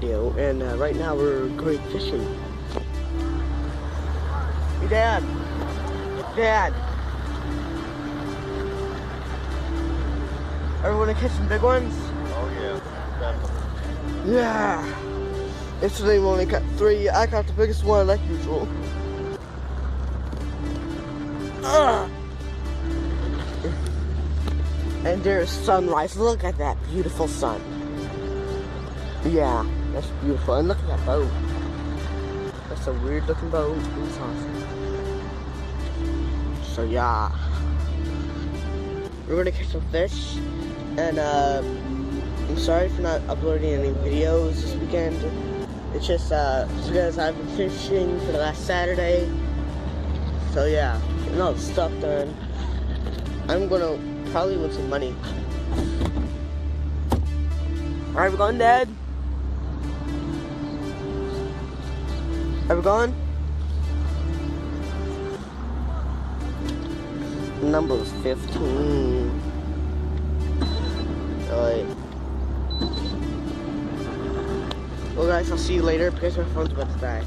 video, and right now we're going fishing. Hey, Dad! Dad! Everyone to catch some big ones? Oh yeah, definitely. Yeah! Yesterday we only caught 3. I caught the biggest one like usual. And there's sunrise. Look at that beautiful sun. Yeah, that's beautiful. And look at that boat. That's a weird looking boat. It's awesome. So yeah, we're gonna catch some fish. And I'm sorry for not uploading any videos this weekend. It's just because I've been fishing for the last Saturday. So yeah, getting all the stuff done. I'm gonna probably win some money. Alright, we're going, Dad? Are we going? Number is 15. Alright. Well guys, I'll see you later because my phone's about to die.